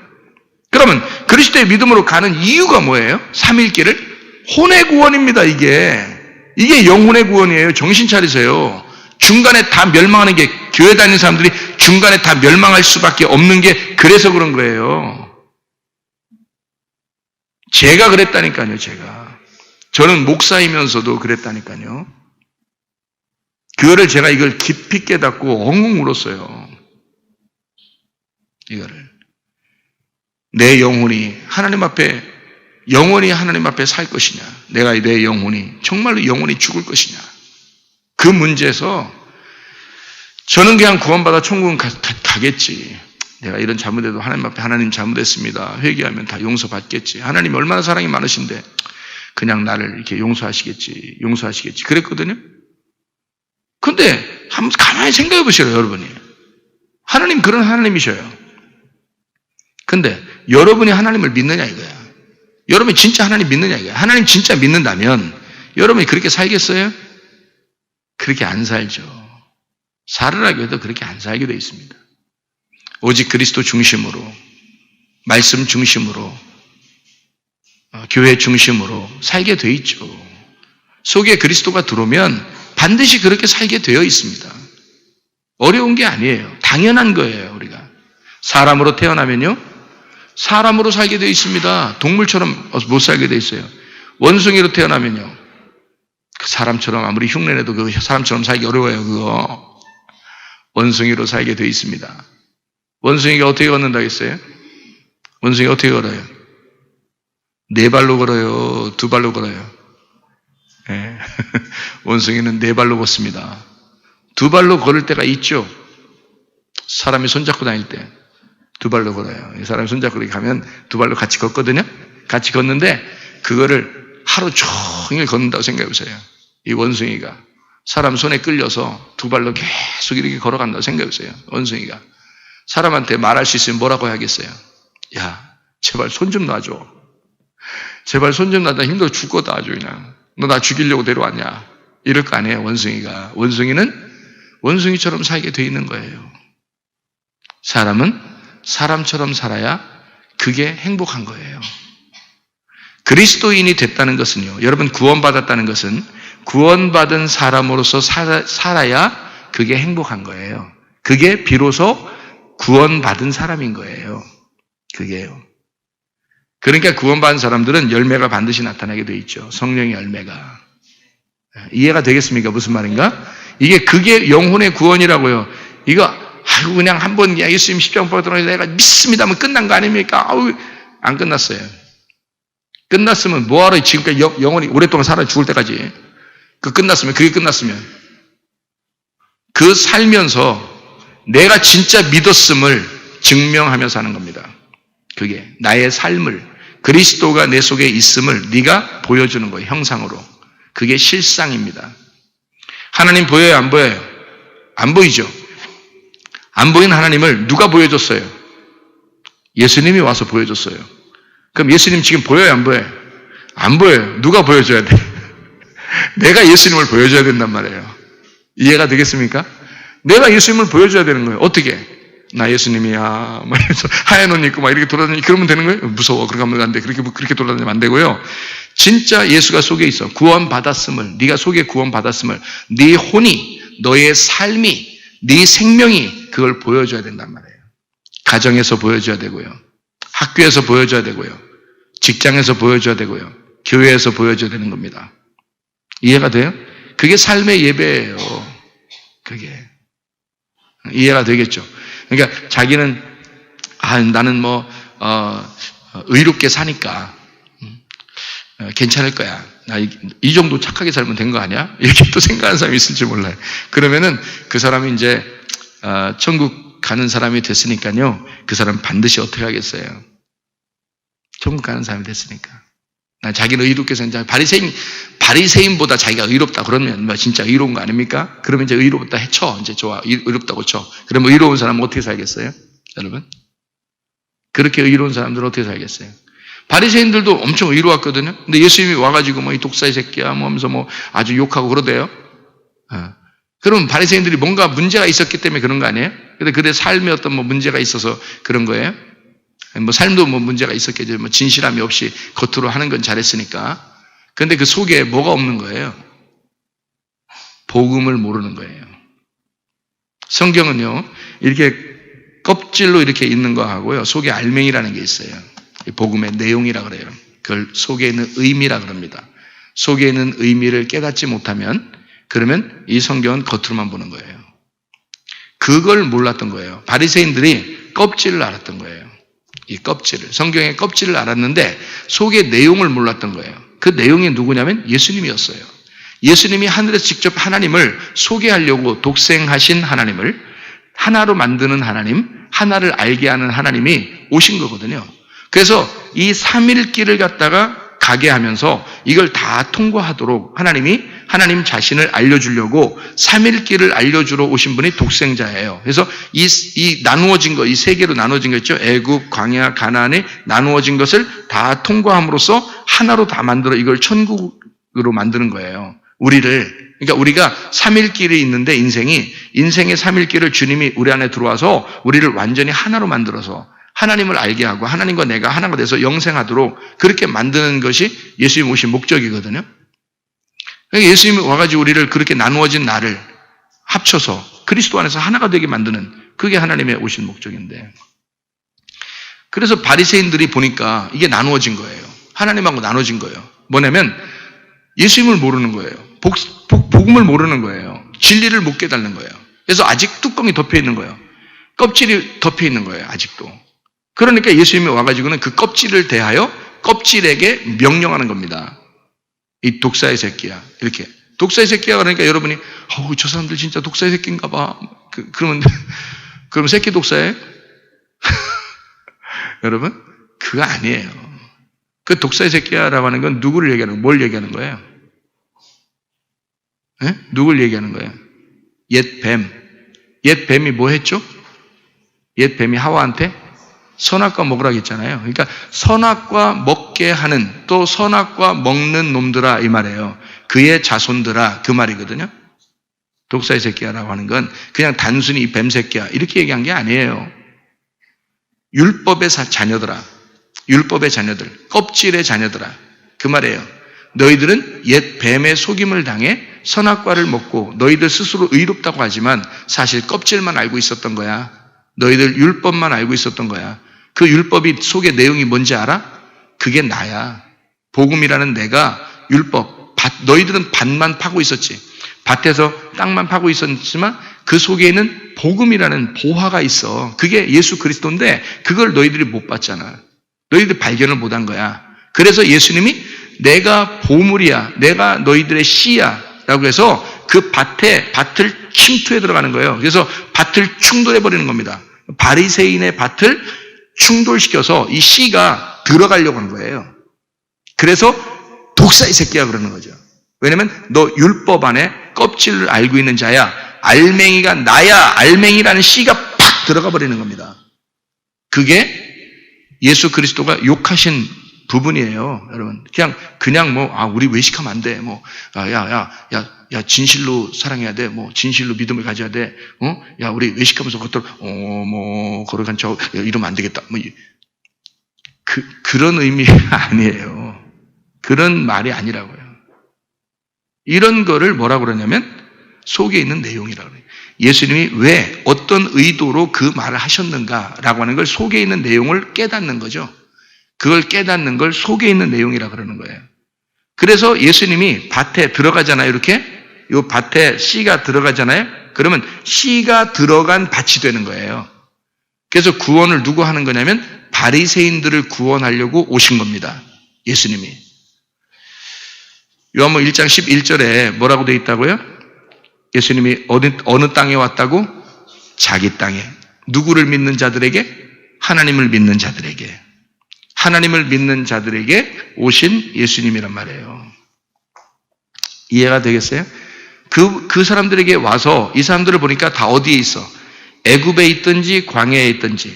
그러면 그리스도의 믿음으로 가는 이유가 뭐예요? 3일길을? 혼의 구원입니다, 이게 영혼의 구원이에요. 정신 차리세요. 중간에 다 멸망하는 게, 교회 다니는 사람들이 중간에 다 멸망할 수밖에 없는 게 그래서 그런 거예요. 제가 그랬다니까요, 제가. 저는 목사이면서도 그랬다니까요. 그거를 제가 이걸 깊이 깨닫고 엉엉 울었어요. 이거를. 내 영혼이 하나님 앞에, 영원히 하나님 앞에 살 것이냐. 내 영혼이, 정말로 영혼이 죽을 것이냐. 그 문제에서 저는 그냥 구원받아 천국은 가겠지. 내가 이런 잘못해도 하나님 앞에 하나님 잘못했습니다. 회개하면 다 용서받겠지. 하나님이 얼마나 사랑이 많으신데 그냥 나를 이렇게 용서하시겠지. 그랬거든요. 근데 한번 가만히 생각해 보시라요, 여러분이. 하나님 그런 하나님이셔요. 근데 여러분이 하나님을 믿느냐 이거야. 여러분이 진짜 하나님 믿느냐 이거야. 하나님 진짜 믿는다면 여러분이 그렇게 살겠어요? 그렇게 안 살죠. 살으라고 해도 그렇게 안 살게 돼 있습니다. 오직 그리스도 중심으로, 말씀 중심으로, 교회 중심으로 살게 돼 있죠. 속에 그리스도가 들어오면 반드시 그렇게 살게 되어 있습니다. 어려운 게 아니에요. 당연한 거예요, 우리가. 사람으로 태어나면요, 사람으로 살게 되어 있습니다. 동물처럼 못 살게 되어 있어요. 원숭이로 태어나면요, 그 사람처럼 아무리 흉내내도 그 사람처럼 살기 어려워요, 그거. 원숭이로 살게 되어 있습니다. 원숭이가 어떻게 걷는다고 했어요? 원숭이가 어떻게 걸어요? 네 발로 걸어요? 두 발로 걸어요? 네. 원숭이는 네 발로 걷습니다. 두 발로 걸을 때가 있죠. 사람이 손잡고 다닐 때 두 발로 걸어요. 이 사람이 손잡고 이렇게 가면 두 발로 같이 걷거든요. 같이 걷는데 그거를 하루 종일 걷는다고 생각해 보세요. 이 원숭이가 사람 손에 끌려서 두 발로 계속 이렇게 걸어간다고 생각해 보세요. 원숭이가 사람한테 말할 수 있으면 뭐라고 해야겠어요? 야, 제발 손 좀 놔줘. 제발 손 좀 놔다 힘들어 죽겠다 아주 그냥. 너 나 죽이려고 데려왔냐? 이럴 거 아니에요, 원숭이가. 원숭이는 원숭이처럼 살게 돼 있는 거예요. 사람은 사람처럼 살아야 그게 행복한 거예요. 그리스도인이 됐다는 것은요, 여러분 구원받았다는 것은 구원받은 사람으로서 살아야 그게 행복한 거예요. 그게 비로소 구원받은 사람인 거예요. 그게요. 그러니까 구원받은 사람들은 열매가 반드시 나타나게 돼 있죠. 성령의 열매가. 이해가 되겠습니까? 무슨 말인가? 그게 영혼의 구원이라고요. 이거 아이고 그냥 한번 예수님 십자가 받으러 내가 믿습니다 하면 끝난 거 아닙니까? 아우, 안 끝났어요. 끝났으면 뭐하러 지금까지 영원히 오랫동안 살아 죽을 때까지 그게 끝났으면 그 살면서 내가 진짜 믿었음을 증명하며 사는 겁니다. 그게 나의 삶을 그리스도가 내 속에 있음을 네가 보여주는 거예요. 형상으로. 그게 실상입니다. 하나님 보여요? 안 보여요? 안 보이죠? 안 보이는 하나님을 누가 보여줬어요? 예수님이 와서 보여줬어요. 그럼 예수님 지금 보여요? 안 보여요? 안 보여요. 누가 보여줘야 돼? 내가 예수님을 보여줘야 된단 말이에요. 이해가 되겠습니까? 내가 예수님을 보여줘야 되는 거예요. 어떻게? 나 예수님이야. 막 이러면서 하얀 옷 입고 막 이렇게 돌아다니고 그러면 되는 거예요? 무서워. 그렇게 하면 안 돼. 그렇게 돌아다니면 안 되고요. 진짜 예수가 속에 있어. 구원받았음을, 네가 속에 구원받았음을, 네 혼이, 너의 삶이, 네 생명이 그걸 보여줘야 된단 말이에요. 가정에서 보여줘야 되고요. 학교에서 보여줘야 되고요. 직장에서 보여줘야 되고요. 교회에서 보여줘야 되는 겁니다. 이해가 돼요? 그게 삶의 예배예요. 그게. 이해가 되겠죠? 그러니까 자기는 나는 의롭게 사니까 괜찮을 거야. 나 이 정도 착하게 살면 된 거 아니야? 이렇게 또 생각하는 사람이 있을지 몰라요. 그러면은 그 사람이 이제 천국 가는 사람이 됐으니까요. 그 사람 반드시 어떻게 하겠어요? 천국 가는 사람이 됐으니까. 자기는 의롭게 산다. 바리새인보다 자기가 의롭다. 그러면 진짜 의로운 거 아닙니까? 그러면 이제 의롭다 해쳐. 이제 좋아. 의롭다고 쳐. 그러면 의로운 사람은 어떻게 살겠어요? 여러분? 그렇게 의로운 사람들은 어떻게 살겠어요? 바리새인들도 엄청 의로웠거든요. 근데 예수님이 와가지고 이 독사의 새끼야 하면서 아주 욕하고 그러대요. 그러면 바리새인들이 뭔가 문제가 있었기 때문에 그런 거 아니에요? 근데 그들의 삶에 어떤 문제가 있어서 그런 거예요? 삶도 문제가 있었겠죠. 진실함이 없이 겉으로 하는 건 잘했으니까. 그런데 그 속에 뭐가 없는 거예요? 복음을 모르는 거예요. 성경은요, 이렇게 껍질로 이렇게 있는 거 하고요, 속에 알맹이라는 게 있어요. 복음의 내용이라 그래요. 그걸 속에 있는 의미라 그럽니다. 속에 있는 의미를 깨닫지 못하면, 그러면 이 성경은 겉으로만 보는 거예요. 그걸 몰랐던 거예요. 바리새인들이 껍질을 알았던 거예요. 이 껍질을, 성경의 껍질을 알았는데 속의 내용을 몰랐던 거예요. 그 내용이 누구냐면 예수님이었어요. 예수님이 하늘에서 직접 하나님을 소개하려고 독생하신 하나님을, 하나로 만드는 하나님, 하나를 알게 하는 하나님이 오신 거거든요. 그래서 이 삼일길을 갖다가 가게 하면서 이걸 다 통과하도록 하나님 자신을 알려주려고 삼일길을 알려주러 오신 분이 독생자예요. 그래서 이 나누어진 거, 이 세 개로 나누어진 거 있죠. 애굽, 광야, 가나안에 나누어진 것을 다 통과함으로써 하나로 다 만들어 이걸 천국으로 만드는 거예요. 그러니까 우리가 삼일길이 있는데 인생의 삼일길을 주님이 우리 안에 들어와서 우리를 완전히 하나로 만들어서 하나님을 알게 하고 하나님과 내가 하나가 돼서 영생하도록 그렇게 만드는 것이 예수님 오신 목적이거든요. 그러니까 예수님이 와가지고 우리를 그렇게 나누어진 나를 합쳐서 그리스도 안에서 하나가 되게 만드는 그게 하나님의 오신 목적인데, 그래서 바리새인들이 보니까 이게 나누어진 거예요. 하나님하고 나눠진 거예요. 뭐냐면 예수님을 모르는 거예요. 복음을 모르는 거예요. 진리를 못 깨닫는 거예요. 그래서 아직 뚜껑이 덮여 있는 거예요. 껍질이 덮여 있는 거예요. 아직도. 그러니까 예수님이 와가지고는 그 껍질을 대하여 껍질에게 명령하는 겁니다. 이 독사의 새끼야. 이렇게. 독사의 새끼야 그러니까 여러분이 저 사람들 진짜 독사의 새끼인가 봐. 그러면 새끼 독사예요? 여러분 그거 아니에요. 그 독사의 새끼야라고 하는 건 누구를 얘기하는 거예요? 뭘 얘기하는 거예요? 네? 누굴 얘기하는 거예요? 옛 뱀. 옛 뱀이 뭐 했죠? 옛 뱀이 하와한테 선악과 먹으라고 했잖아요. 그러니까 선악과 먹게 하는, 또 선악과 먹는 놈들아 이 말이에요. 그의 자손들아 그 말이거든요. 독사의 새끼야라고 하는 건 그냥 단순히 이 뱀 새끼야 이렇게 얘기한 게 아니에요. 율법의 자녀들아, 율법의 자녀들, 껍질의 자녀들아 그 말이에요. 너희들은 옛 뱀의 속임을 당해 선악과를 먹고 너희들 스스로 의롭다고 하지만 사실 껍질만 알고 있었던 거야. 너희들 율법만 알고 있었던 거야. 그 율법이 속의 내용이 뭔지 알아? 그게 나야. 복음이라는 내가 율법, 너희들은 밭만 파고 있었지. 밭에서 땅만 파고 있었지만 그 속에 있는 복음이라는 보화가 있어. 그게 예수 그리스도인데 그걸 너희들이 못 봤잖아. 너희들 발견을 못한 거야. 그래서 예수님이 내가 보물이야. 내가 너희들의 씨야. 라고 해서 그 밭을 침투해 들어가는 거예요. 그래서 밭을 충돌해 버리는 겁니다. 바리새인의 밭을 충돌시켜서 이 씨가 들어가려고 하는 거예요. 그래서 독사의 새끼야 그러는 거죠. 왜냐면 너 율법 안에 껍질을 알고 있는 자야. 알맹이가 나야. 알맹이라는 씨가 팍 들어가 버리는 겁니다. 그게 예수 그리스도가 욕하신 부분이에요, 여러분. 그냥 우리 외식하면 안 돼. 야, 진실로 사랑해야 돼. 진실로 믿음을 가져야 돼. 야, 우리 외식하면서 거룩한 척, 이러면 안 되겠다. 그런 의미 아니에요. 그런 말이 아니라고요. 이런 거를 뭐라고 그러냐면, 속에 있는 내용이라고 그래요. 예수님이 왜, 어떤 의도로 그 말을 하셨는가라고 하는 걸 속에 있는 내용을 깨닫는 거죠. 그걸 깨닫는 걸 속에 있는 내용이라 그러는 거예요. 그래서 예수님이 밭에 들어가잖아요. 이렇게 이 밭에 씨가 들어가잖아요. 그러면 씨가 들어간 밭이 되는 거예요. 그래서 구원을 누구 하는 거냐면 바리새인들을 구원하려고 오신 겁니다. 예수님이. 요한복음 1장 11절에 뭐라고 되어 있다고요? 예수님이 어느 땅에 왔다고? 자기 땅에. 누구를 믿는 자들에게? 하나님을 믿는 자들에게. 하나님을 믿는 자들에게 오신 예수님이란 말이에요. 이해가 되겠어요? 그 사람들에게 와서 이 사람들을 보니까 다 어디에 있어? 애굽에 있든지 광야에 있든지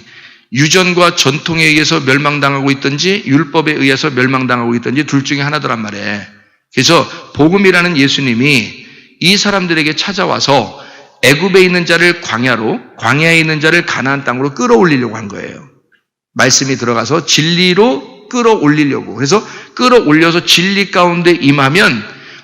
유전과 전통에 의해서 멸망당하고 있든지 율법에 의해서 멸망당하고 있든지 둘 중에 하나더란 말이에요. 그래서 복음이라는 예수님이 이 사람들에게 찾아와서 애굽에 있는 자를 광야로, 광야에 있는 자를 가나안 땅으로 끌어올리려고 한 거예요. 말씀이 들어가서 진리로 끌어올리려고. 그래서 끌어올려서 진리 가운데 임하면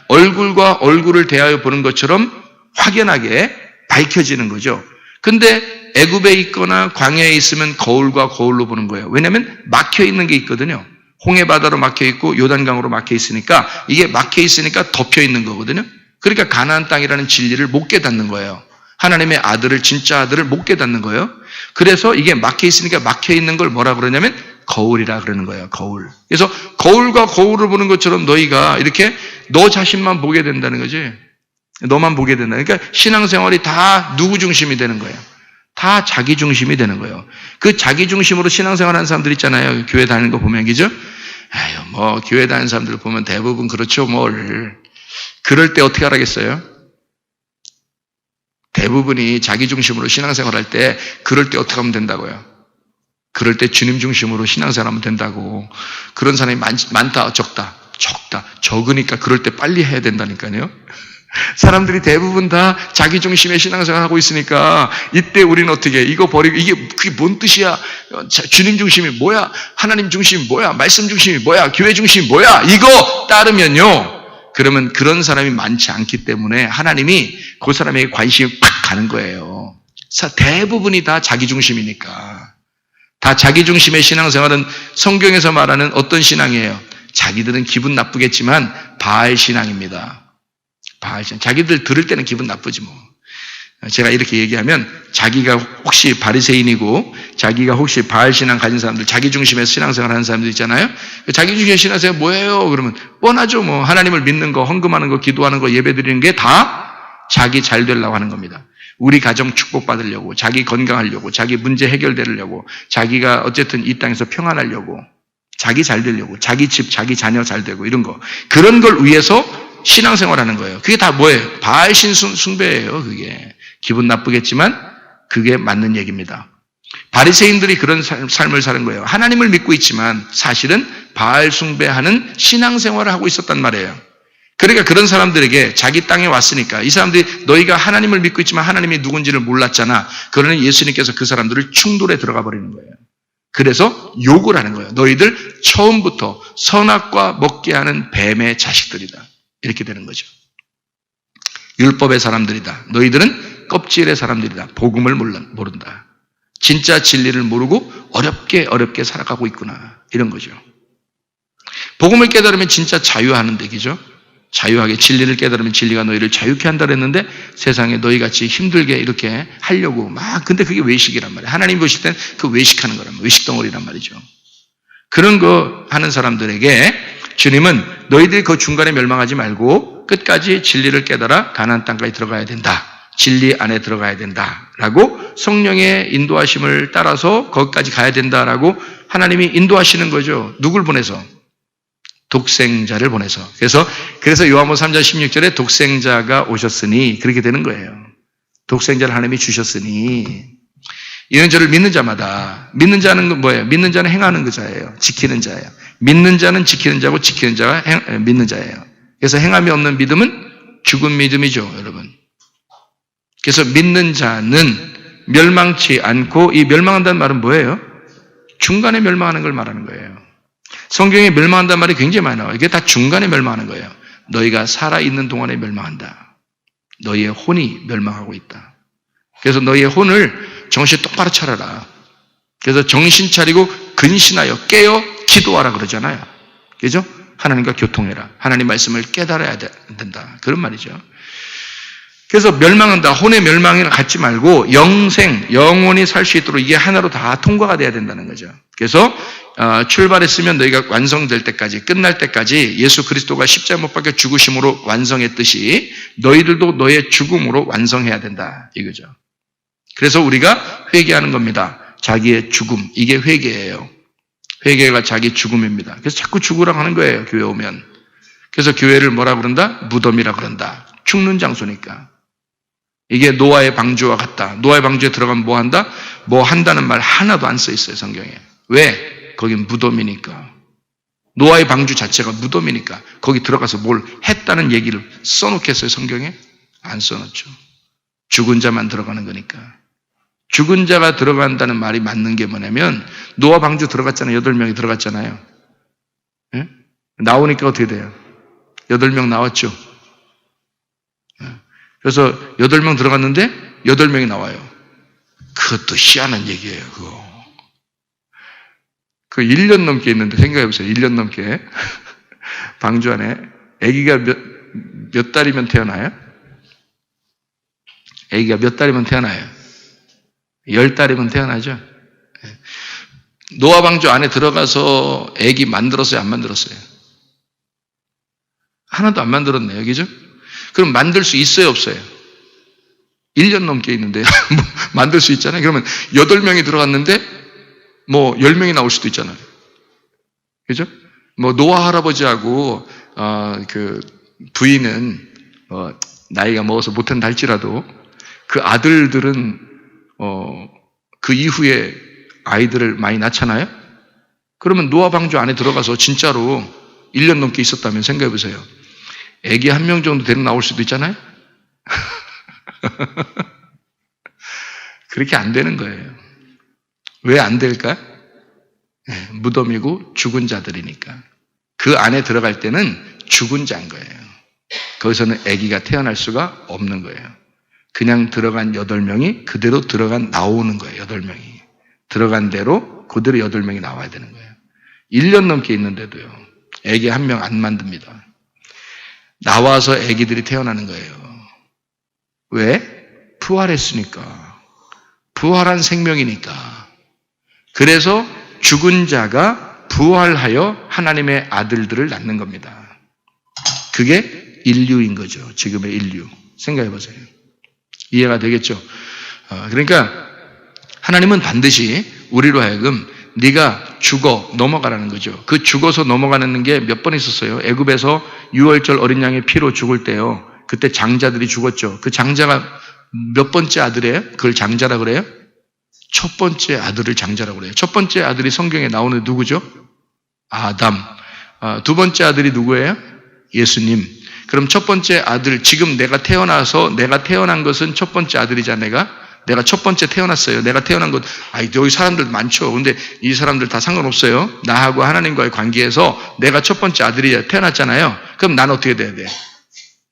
얼굴과 얼굴을 대하여 보는 것처럼 확연하게 밝혀지는 거죠. 근데 애굽에 있거나 광야에 있으면 거울과 거울로 보는 거예요. 왜냐하면 막혀 있는 게 있거든요. 홍해바다로 막혀 있고 요단강으로 막혀 있으니까 이게 막혀 있으니까 덮여 있는 거거든요. 그러니까 가나안 땅이라는 진리를 못 깨닫는 거예요. 하나님의 아들을, 진짜 아들을 못 깨닫는 거예요. 그래서 이게 막혀 있으니까 막혀 있는 걸 뭐라 그러냐면 거울이라 그러는 거예요. 거울. 그래서 거울과 거울을 보는 것처럼 너희가 이렇게 너 자신만 보게 된다는 거지. 너만 보게 된다. 그러니까 신앙생활이 다 누구 중심이 되는 거예요. 다 자기 중심이 되는 거예요. 그 자기 중심으로 신앙생활 하는 사람들 있잖아요. 교회 다니는 거 보면, 그죠? 교회 다니는 사람들 보면 대부분 그렇죠, 그럴 때 어떻게 하라겠어요? 대부분이 자기 중심으로 신앙생활 할 때 그럴 때 어떻게 하면 된다고요? 그럴 때 주님 중심으로 신앙생활 하면 된다고. 그런 사람이 많다, 적다? 적으니까 그럴 때 빨리 해야 된다니까요. 사람들이 대부분 다 자기 중심의 신앙생활 하고 있으니까 이때 우리는 어떻게 이거 버리고 그게 뭔 뜻이야? 주님 중심이 뭐야? 하나님 중심이 뭐야? 말씀 중심이 뭐야? 교회 중심이 뭐야? 이거 따르면요. 그러면 그런 사람이 많지 않기 때문에 하나님이 그 사람에게 관심이 팍 가는 거예요. 대부분이 다 자기 중심이니까. 다 자기 중심의 신앙생활은 성경에서 말하는 어떤 신앙이에요? 자기들은 기분 나쁘겠지만 바알 신앙입니다. 바알 신앙. 자기들 들을 때는 기분 나쁘지 뭐. 제가 이렇게 얘기하면 자기가 혹시 바리새인이고 자기가 혹시 바알 신앙 가진 사람들, 자기 중심의 신앙생활 하는 사람들 있잖아요. 자기 중심의 신앙생활 뭐예요? 그러면 뻔하죠. 뭐 하나님을 믿는 거, 헌금하는 거, 기도하는 거, 예배드리는 게 다 자기 잘 되려고 하는 겁니다. 우리 가정 축복받으려고, 자기 건강하려고, 자기 문제 해결되려고, 자기가 어쨌든 이 땅에서 평안하려고, 자기 잘 되려고, 자기 집, 자기 자녀 잘 되고 이런 거. 그런 걸 위해서 신앙생활하는 거예요. 그게 다 뭐예요? 바알 신 숭배예요. 그게 기분 나쁘겠지만 그게 맞는 얘기입니다. 바리새인들이 그런 삶을 사는 거예요. 하나님을 믿고 있지만 사실은 바알 숭배하는 신앙생활을 하고 있었단 말이에요. 그러니까 그런 사람들에게 자기 땅에 왔으니까 이 사람들이 너희가 하나님을 믿고 있지만 하나님이 누군지를 몰랐잖아. 그러니 예수님께서 그 사람들을 충돌에 들어가 버리는 거예요. 그래서 욕을 하는 거예요. 너희들 처음부터 선악과 먹게 하는 뱀의 자식들이다. 이렇게 되는 거죠. 율법의 사람들이다. 너희들은 껍질의 사람들이다. 복음을 모른다. 진짜 진리를 모르고 어렵게 살아가고 있구나. 이런 거죠. 복음을 깨달으면 진짜 자유하는 얘기죠. 자유하게 진리를 깨달으면 진리가 너희를 자유케 한다 그랬는데 세상에 너희같이 힘들게 이렇게 하려고 근데 그게 외식이란 말이에요. 하나님 보실 땐 그 외식하는 거란 말이에요. 외식덩어리란 말이죠. 그런 거 하는 사람들에게 주님은 너희들이 그 중간에 멸망하지 말고 끝까지 진리를 깨달아 가나안 땅까지 들어가야 된다. 진리 안에 들어가야 된다라고 성령의 인도하심을 따라서 거기까지 가야 된다라고 하나님이 인도하시는 거죠. 누굴 보내서? 독생자를 보내서. 그래서 요한복음 3장 16절에 독생자가 오셨으니 그렇게 되는 거예요. 독생자를 하나님이 주셨으니 이는 저를 믿는 자마다, 믿는 자는 뭐예요? 믿는 자는 행하는 그 자예요. 지키는 자예요. 믿는 자는 지키는 자고 지키는 자가 믿는 자예요. 그래서 행함이 없는 믿음은 죽은 믿음이죠, 여러분. 그래서 믿는 자는 멸망치 않고, 이 멸망한다는 말은 뭐예요? 중간에 멸망하는 걸 말하는 거예요. 성경에 멸망한다는 말이 굉장히 많이 나와요. 이게 다 중간에 멸망하는 거예요. 너희가 살아있는 동안에 멸망한다. 너희의 혼이 멸망하고 있다. 그래서 너희의 혼을 정신 똑바로 차려라. 그래서 정신 차리고 근신하여 깨어 기도하라 그러잖아요. 그죠? 하나님과 교통해라. 하나님 말씀을 깨달아야 된다. 그런 말이죠. 그래서 멸망한다. 혼의 멸망을 갖지 말고 영원히 살 수 있도록 이게 하나로 다 통과가 돼야 된다는 거죠. 그래서 출발했으면 너희가 완성될 때까지, 끝날 때까지 예수 그리스도가 십자가 못 박혀 죽으심으로 완성했듯이 너희들도 너의 죽음으로 완성해야 된다. 이거죠. 그래서 우리가 회개하는 겁니다. 자기의 죽음. 이게 회개예요. 회개가 자기 죽음입니다. 그래서 자꾸 죽으라고 하는 거예요. 교회 오면. 그래서 교회를 뭐라 그런다? 무덤이라 그런다. 죽는 장소니까. 이게 노아의 방주와 같다. 노아의 방주에 들어가면 뭐 한다? 뭐 한다는 말 하나도 안 써 있어요, 성경에. 왜? 거긴 무덤이니까. 노아의 방주 자체가 무덤이니까 거기 들어가서 뭘 했다는 얘기를 써놓겠어요, 성경에? 안 써놓죠. 죽은 자만 들어가는 거니까. 죽은 자가 들어간다는 말이 맞는 게 뭐냐면 노아 방주 들어갔잖아요. 8명이 들어갔잖아요. 예? 나오니까 어떻게 돼요? 8명 나왔죠. 그래서 8명 들어갔는데 8명이 나와요. 그것도 희한한 얘기예요. 그 1년 넘게 있는데 생각해보세요. 1년 넘게 방주 안에 아기가 몇 달이면 태어나요? 아기가 몇 달이면 태어나요? 10달이면 태어나죠. 노아 방주 안에 들어가서 아기 만들었어요? 안 만들었어요? 하나도 안 만들었네요. 그죠? 그럼 만들 수 있어요? 없어요? 1년 넘게 있는데 만들 수 있잖아요. 그러면 8명이 들어갔는데 뭐 10명이 나올 수도 있잖아요. 그죠? 뭐 노아 할아버지하고 그 부인은 나이가 먹어서 못한다 할지라도 그 아들들은 그 이후에 아이들을 많이 낳잖아요. 그러면 노아 방주 안에 들어가서 진짜로 1년 넘게 있었다면 생각해 보세요. 애기 1명 정도 데리고 나올 수도 있잖아요. 그렇게 안 되는 거예요. 왜 안 될까? 네, 무덤이고 죽은 자들이니까. 그 안에 들어갈 때는 죽은 자인 거예요. 거기서는 아기가 태어날 수가 없는 거예요. 그냥 들어간 8명이 그대로 나오는 거예요. 8명이. 들어간 대로 그대로 8명이 나와야 되는 거예요. 1년 넘게 있는데도요. 아기 1명 안 만듭니다. 나와서 아기들이 태어나는 거예요. 왜? 부활했으니까. 부활한 생명이니까. 그래서 죽은 자가 부활하여 하나님의 아들들을 낳는 겁니다. 그게 인류인 거죠. 지금의 인류. 생각해 보세요. 이해가 되겠죠? 그러니까 하나님은 반드시 우리로 하여금 네가 죽어 넘어가라는 거죠. 그 죽어서 넘어가는 게 몇 번 있었어요. 애굽에서 유월절 어린 양의 피로 죽을 때요. 그때 장자들이 죽었죠. 그 장자가 몇 번째 아들이에요? 그걸 장자라 그래요? 첫 번째 아들을 장자라고 그래요. 첫 번째 아들이 성경에 나오는 누구죠? 아담. 두 번째 아들이 누구예요? 예수님. 그럼 첫 번째 아들, 지금 내가 태어난 것은 첫 번째 아들이잖아. 내가 첫 번째 태어났어요. 내가 태어난 것, 여기 사람들 많죠. 근데 이 사람들 다 상관없어요. 나하고 하나님과의 관계에서 내가 첫 번째 아들이 태어났잖아요. 그럼 난 어떻게 돼야 돼?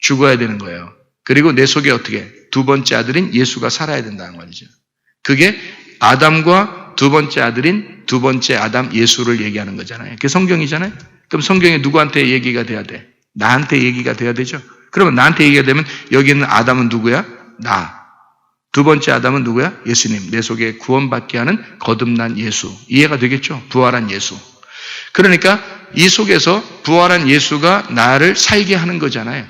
죽어야 되는 거예요. 그리고 내 속에 어떻게? 두 번째 아들인 예수가 살아야 된다는 말이죠. 그게 아담과 두 번째 아들인 두 번째 아담 예수를 얘기하는 거잖아요. 그게 성경이잖아요. 그럼 성경에 누구한테 얘기가 돼야 돼? 나한테 얘기가 돼야 되죠. 그러면 나한테 얘기가 되면 여기 있는 아담은 누구야? 나. 두 번째 아담은 누구야? 예수님. 내 속에 구원받게 하는 거듭난 예수. 이해가 되겠죠? 부활한 예수. 그러니까 이 속에서 부활한 예수가 나를 살게 하는 거잖아요.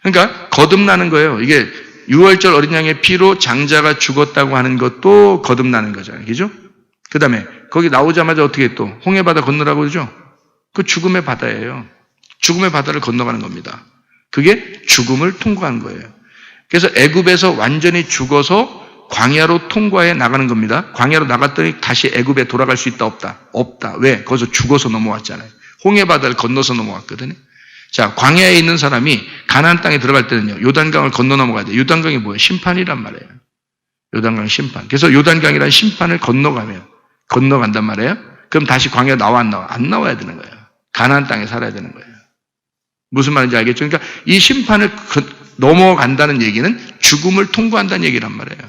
그러니까 거듭나는 거예요. 이게 유월절 어린 양의 피로 장자가 죽었다고 하는 것도 거듭나는 거잖아요. 그죠? 그 다음에 거기 나오자마자 어떻게 또 홍해바다 건너라고 그러죠? 그 죽음의 바다예요. 죽음의 바다를 건너가는 겁니다. 그게 죽음을 통과한 거예요. 그래서 애굽에서 완전히 죽어서 광야로 통과해 나가는 겁니다. 광야로 나갔더니 다시 애굽에 돌아갈 수 있다 없다? 없다. 왜? 거기서 죽어서 넘어왔잖아요. 홍해바다를 건너서 넘어왔거든요. 자, 광야에 있는 사람이 가나안 땅에 들어갈 때는요. 요단강을 건너 넘어가야 돼요. 요단강이 뭐예요? 심판이란 말이에요. 요단강 심판. 그래서 요단강이라는 심판을 건너간단 말이에요. 그럼 다시 광야 나와 안 나와? 안 나와야 되는 거예요. 가나안 땅에 살아야 되는 거예요. 무슨 말인지 알겠죠? 그러니까 이 심판을 넘어간다는 얘기는 죽음을 통과한다는 얘기란 말이에요.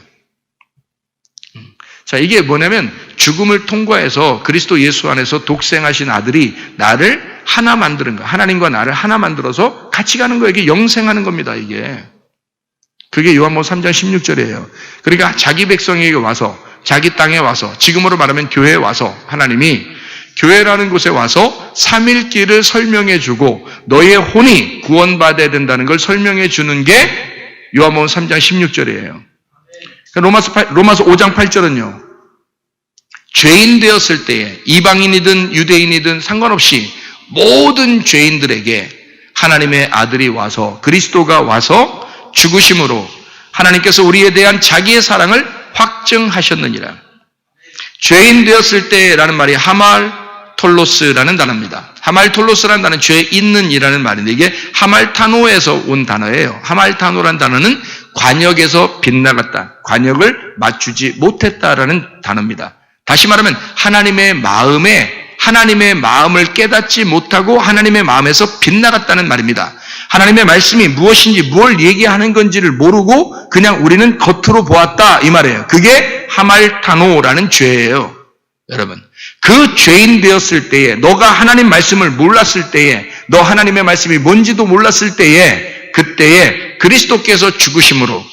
자, 이게 뭐냐면 죽음을 통과해서 그리스도 예수 안에서 독생하신 아들이 나를 하나 만드는 거야. 하나님과 나를 하나 만들어서 같이 가는 거예요. 이게 영생하는 겁니다, 이게. 그게 요한복음 3장 16절이에요. 그러니까 자기 백성에게 와서, 자기 땅에 와서, 지금으로 말하면 교회에 와서 하나님이 교회라는 곳에 와서 삼일기를 설명해 주고 너의 혼이 구원받아야 된다는 걸 설명해 주는 게 요한복음 3장 16절이에요. 로마서 5장 8절은요. 죄인 되었을 때에 이방인이든 유대인이든 상관없이 모든 죄인들에게 하나님의 아들이 와서 그리스도가 와서 죽으심으로 하나님께서 우리에 대한 자기의 사랑을 확증하셨느니라. 죄인 되었을 때라는 말이 하말톨로스라는 단어입니다. 하말톨로스라는 단어는 죄 있는 이라는 말인데 이게 하말타노에서 온 단어예요. 하말타노라는 단어는 관역에서 빗나갔다. 관역을 맞추지 못했다라는 단어입니다. 다시 말하면 하나님의 마음을 깨닫지 못하고 하나님의 마음에서 빗나갔다는 말입니다. 하나님의 말씀이 무엇인지 뭘 얘기하는 건지를 모르고 그냥 우리는 겉으로 보았다 이 말이에요. 그게 하말타노라는 죄예요. 여러분, 그 죄인 되었을 때에 너가 하나님 말씀을 몰랐을 때에 너 하나님의 말씀이 뭔지도 몰랐을 때에 그때에 그리스도께서 죽으심으로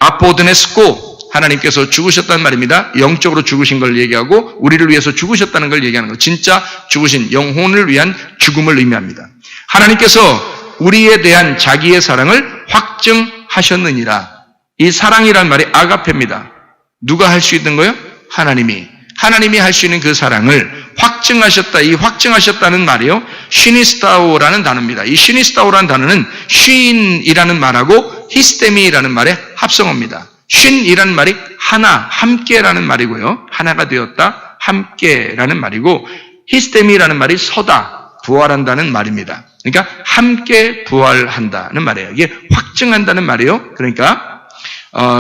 아포드네스코 하나님께서 죽으셨다는 말입니다. 영적으로 죽으신 걸 얘기하고 우리를 위해서 죽으셨다는 걸 얘기하는 거. 진짜 죽으신 영혼을 위한 죽음을 의미합니다. 하나님께서 우리에 대한 자기의 사랑을 확증하셨느니라. 이 사랑이란 말이 아가페입니다. 누가 할 수 있는 거예요? 하나님이 할 수 있는 그 사랑을 확증하셨다. 이 확증하셨다는 말이요. 쉬니스타오라는 단어입니다. 이 쉬니스타오라는 단어는 쉰이라는 말하고 히스테미라는 말의 합성어입니다. 쉰이라는 말이 하나, 함께라는 말이고요. 하나가 되었다, 함께라는 말이고 히스테미라는 말이 서다, 부활한다는 말입니다. 그러니까 함께 부활한다는 말이에요. 이게 확증한다는 말이에요. 그러니까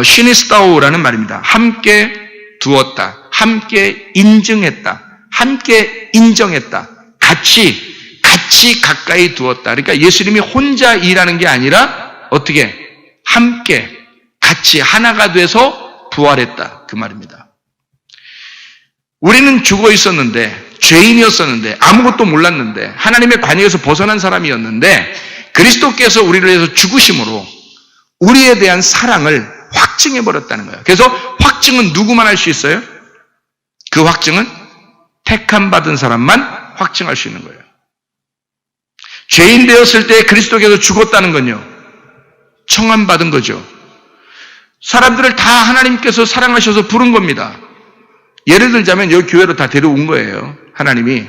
쉬니스타오라는 말입니다. 함께 두었다, 함께 인증했다, 함께 인정했다, 같이 가까이 두었다. 그러니까 예수님이 혼자 일하는 게 아니라 어떻게 함께 같이 하나가 돼서 부활했다. 그 말입니다. 우리는 죽어 있었는데 죄인이었었는데 아무것도 몰랐는데 하나님의 관여에서 벗어난 사람이었는데 그리스도께서 우리를 위해서 죽으심으로 우리에 대한 사랑을 확증해버렸다는 거예요. 그래서 확증은 누구만 할 수 있어요? 그 확증은 택함 받은 사람만 확증할 수 있는 거예요. 죄인 되었을 때 그리스도께서 죽었다는 건요, 청함 받은 거죠. 사람들을 다 하나님께서 사랑하셔서 부른 겁니다. 예를 들자면 여기 교회로 다 데려온 거예요. 하나님이.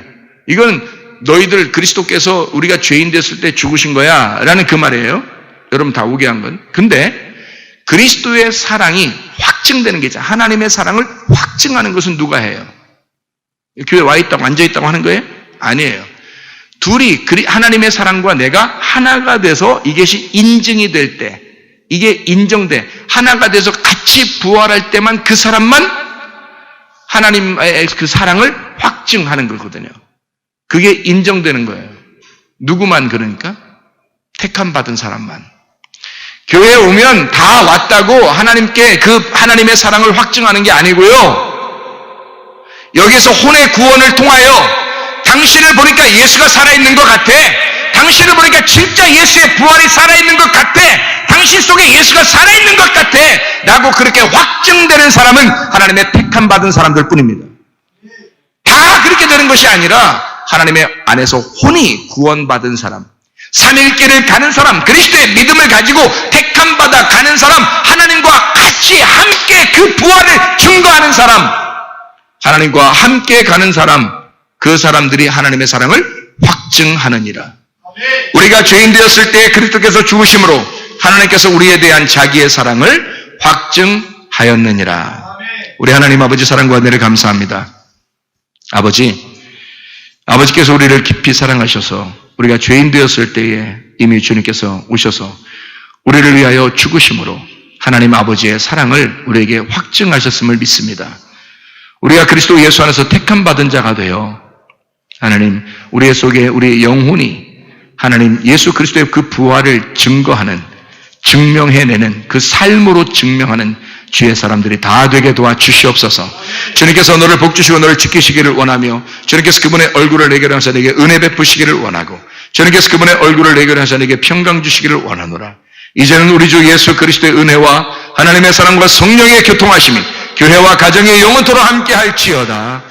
이건 너희들 그리스도께서 우리가 죄인 됐을 때 죽으신 거야 라는 그 말이에요. 여러분 다 오게 한 건. 근데 그리스도의 사랑이 확증되는 게 있잖아요. 하나님의 사랑을 확증하는 것은 누가 해요? 교회 와 있다고 앉아 있다고 하는 거예요? 아니에요. 둘이 하나님의 사랑과 내가 하나가 돼서 이것이 인증이 될 때, 이게 인정돼 하나가 돼서 같이 부활할 때만 그 사람만 하나님의 그 사랑을 확증하는 거거든요. 그게 인정되는 거예요. 누구만 그러니까? 택함 받은 사람만. 교회에 오면 다 왔다고 하나님께 그 하나님의 사랑을 확증하는 게 아니고요. 여기서 혼의 구원을 통하여 당신을 보니까 예수가 살아있는 것 같아. 당신을 보니까 진짜 예수의 부활이 살아있는 것 같아. 당신 속에 예수가 살아있는 것 같아. 라고 그렇게 확증되는 사람은 하나님의 택함 받은 사람들 뿐입니다. 다 그렇게 되는 것이 아니라 하나님의 안에서 혼이 구원받은 사람, 삼일길을 가는 사람, 그리스도의 믿음을 가지고 택함 받아 가는 사람, 하나님과 같이 함께 그 부활을 증거하는 사람, 하나님과 함께 가는 사람, 그 사람들이 하나님의 사랑을 확증하느니라. 우리가 죄인 되었을 때 그리스도께서 죽으심으로 하나님께서 우리에 대한 자기의 사랑을 확증하였느니라. 우리 하나님 아버지 사랑과 은혜를 감사합니다. 아버지께서 우리를 깊이 사랑하셔서 우리가 죄인 되었을 때에 이미 주님께서 오셔서 우리를 위하여 죽으심으로 하나님 아버지의 사랑을 우리에게 확증하셨음을 믿습니다. 우리가 그리스도 예수 안에서 택함 받은 자가 되어 하나님 우리 속에 우리의 영혼이 하나님 예수 그리스도의 그 부활을 증명해내는 그 삶으로 증명하는 주의 사람들이 다 되게 도와주시옵소서. 주님께서 너를 복주시고 너를 지키시기를 원하며 주님께서 그분의 얼굴을 내게 하셔서 내게 은혜 베푸시기를 원하고 주님께서 그분의 얼굴을 내게 하셔서 내게 평강 주시기를 원하노라. 이제는 우리 주 예수 그리스도의 은혜와 하나님의 사랑과 성령의 교통하심이 교회와 가정이 영원토록 함께 할지어다.